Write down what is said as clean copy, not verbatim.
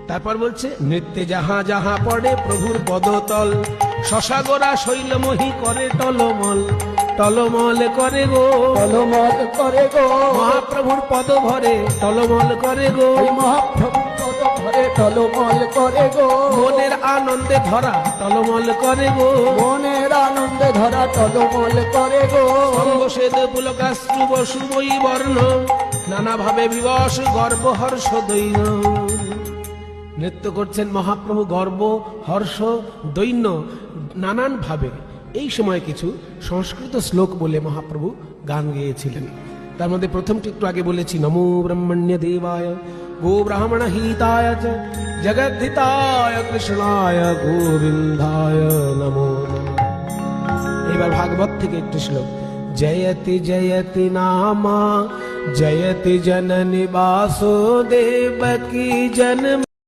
তারপর বলছে নৃত্যে যাহা যাহা পড়ে প্রভুর পদতল, শশাগোরা শৈলমহি করে টলমল, টলমল করে গো, টলমল করে গো, মহাপ্রভুর পদ ভরে টলমল করে গো, মহাপ্রভু পদ ভরে টলমল করে গো, মনের আনন্দে ধরা টলমল করে গো, মনের আনন্দে ধরা টলমল করে গো, অঙ্গসেদ পুলকাশ্রু বসুবই বর্ণ, নানা ভাবে বিবশ গর্ব হর্ষ দৈন্য। নৃত্য করছেন মহাপ্রভু গর্ব হর্ষ দৈন্য নানান ভাবে। এই সময় কিছু সংস্কৃত শ্লোক বলে মহাপ্রভু গান গেয়েছিলেন। তার মধ্যে প্রথমটি একটু আগে বলেছি, নমো ব্রহ্মণ্য দেবায় গো ব্রাহ্মণ হিতায় চ জগদ্ধিতায় কৃষ্ণায় গোবিন্দায় নমো নমঃ। এবার ভাগবত থেকে একটি শ্লোক, জয়তি জয়তি নামা জয়তি জননী বাসুদেবকী জন্ম